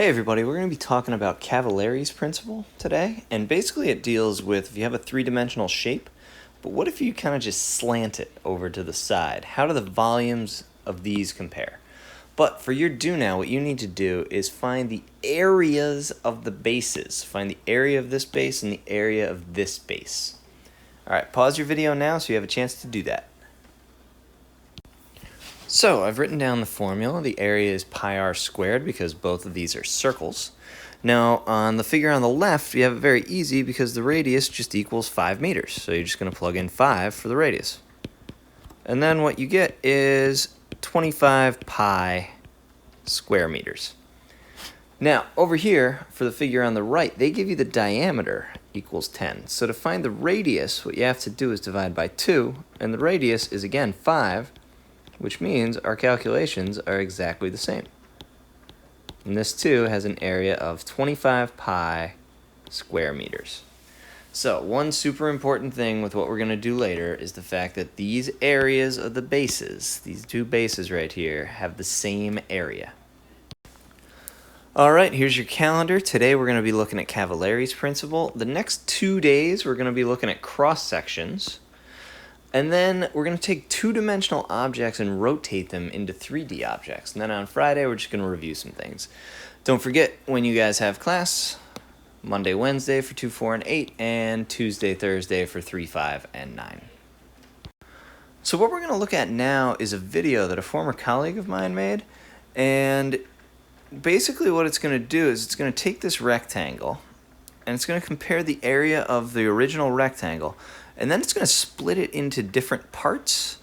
Hey everybody, we're going to be talking about Cavalieri's principle today, and basically it deals with if you have a three-dimensional shape, but what if you kind of just slant it over to the side? How do the volumes of these compare? But for your do now, what you need to do is find the areas of the bases. Find the area of this base and the area of this base. Alright, pause your video now so you have a chance to do that. So I've written down the formula. The area is pi r squared because both of these are circles. Now on the figure on the left, you have it very easy because the radius just equals 5 meters. So you're just going to plug in 5 for the radius. And then what you get is 25 pi square meters. Now over here, for the figure on the right, they give you the diameter equals 10. So to find the radius, what you have to do is divide by 2, and the radius is again 5, which means our calculations are exactly the same. And this too has an area of 25 pi square meters. So one super important thing with what we're going to do later is the fact that these areas of the bases, these two bases right here, have the same area. Alright, here's your calendar. Today we're going to be looking at Cavalieri's principle. The next 2 days we're going to be looking at cross sections. And then we're going to take two-dimensional objects and rotate them into 3D objects. And then on Friday, we're just going to review some things. Don't forget, when you guys have class, Monday, Wednesday for 2, 4, and 8, and Tuesday, Thursday for 3, 5, and 9. So what we're going to look at now is a video that a former colleague of mine made. And basically what it's going to do is it's going to take this rectangle, and it's going to compare the area of the original rectangle, and then it's going to split it into different parts,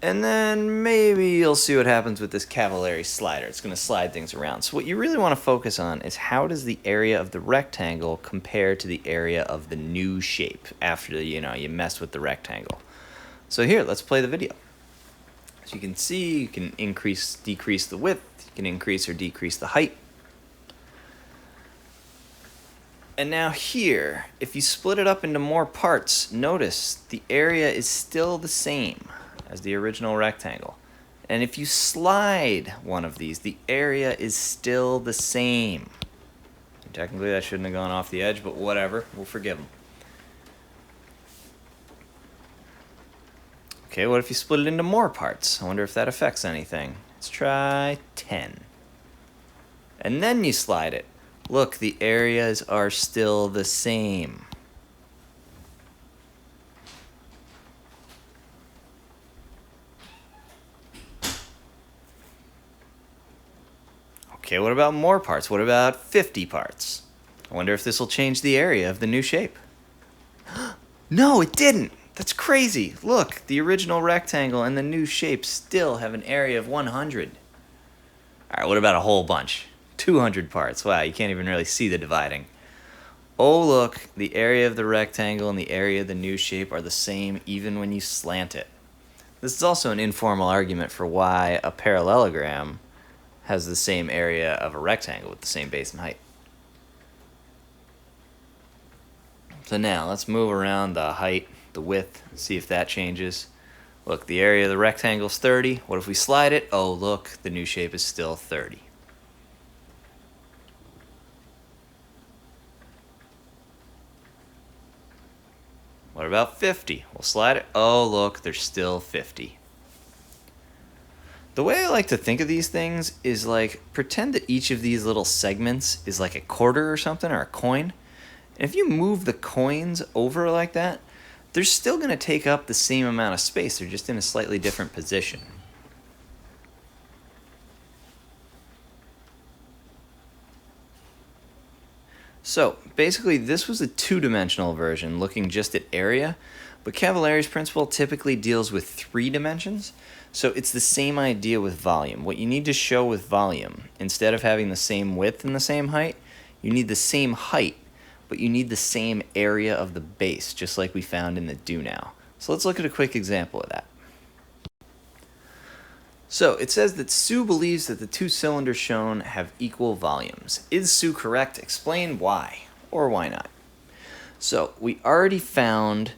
and then maybe you'll see what happens with this Cavalieri slider. It's going to slide things around. So what you really want to focus on is how does the area of the rectangle compare to the area of the new shape after you mess with the rectangle. So here, let's play the video. As you can see, you can decrease the width, you can increase or decrease the height. And now here, if you split it up into more parts, notice the area is still the same as the original rectangle. And if you slide one of these, the area is still the same. Technically that shouldn't have gone off the edge, but whatever, we'll forgive them. Okay, what if you split it into more parts? I wonder if that affects anything. Let's try 10. And then you slide it. Look, the areas are still the same. Okay, what about more parts? What about 50 parts? I wonder if this will change the area of the new shape. No, it didn't! That's crazy! Look, the original rectangle and the new shape still have an area of 100. Alright, what about a whole bunch? 200 parts. Wow, you can't even really see the dividing. Oh, look, the area of the rectangle and the area of the new shape are the same even when you slant it. This is also an informal argument for why a parallelogram has the same area of a rectangle with the same base and height. So now, let's move around the height, the width, see if that changes. Look, the area of the rectangle is 30. What if we slide it? Oh, look, the new shape is still 30. What about 50? We'll slide it. Oh, look, there's still 50. The way I like to think of these things is like, pretend that each of these little segments is like a quarter or something, or a coin. And if you move the coins over like that, they're still going to take up the same amount of space. They're just in a slightly different position. So basically this was a two-dimensional version looking just at area, but Cavalieri's principle typically deals with 3 dimensions. So it's the same idea with volume. What you need to show with volume, instead of having the same width and the same height, you need the same height, but you need the same area of the base, just like we found in the do now. So let's look at a quick example of that. So it says that Sue believes that the 2 cylinders shown have equal volumes. Is Sue correct? Explain why, or why not. So we already found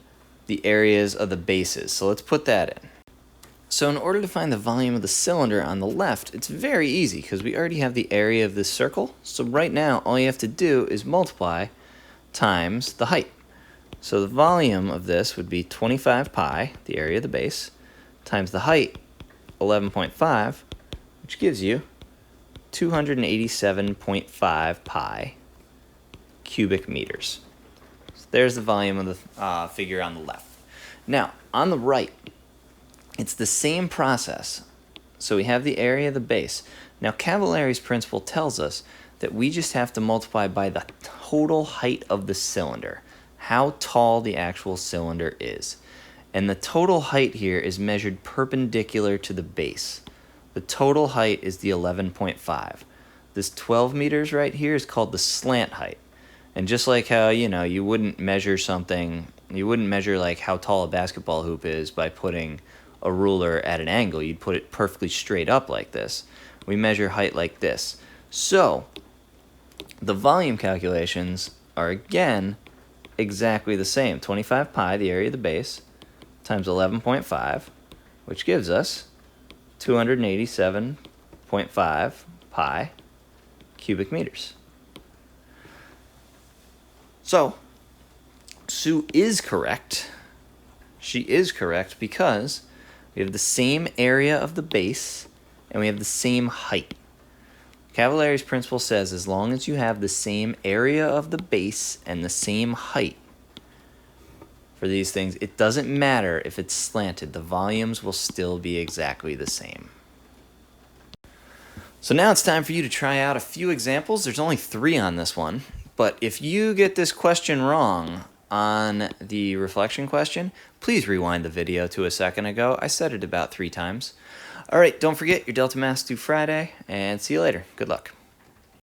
the areas of the bases, so let's put that in. So in order to find the volume of the cylinder on the left, it's very easy because we already have the area of this circle. So right now, all you have to do is multiply times the height. So the volume of this would be 25 pi, the area of the base, times the height, 11.5, which gives you 287.5 pi cubic meters. So there's the volume of the figure on the left. Now, on the right, it's the same process. So we have the area of the base. Now, Cavalieri's principle tells us that we just have to multiply by the total height of the cylinder, how tall the actual cylinder is. And the total height here is measured perpendicular to the base. The total height is the 11.5. This 12 meters right here is called the slant height. And just like how, you wouldn't measure something, you wouldn't measure like how tall a basketball hoop is by putting a ruler at an angle. You'd put it perfectly straight up like this. We measure height like this. So the volume calculations are again exactly the same. 25 pi, the area of the base, times 11.5, which gives us 287.5 pi cubic meters. So Sue is correct. She is correct because we have the same area of the base and we have the same height. Cavalieri's principle says as long as you have the same area of the base and the same height for these things, it doesn't matter if it's slanted. The volumes will still be exactly the same. So now it's time for you to try out a few examples. There's only 3 on this one, but if you get this question wrong on the reflection question, please rewind the video to a second ago. I said it about 3 times. All right, don't forget your Delta Math due Friday, and see you later. Good luck.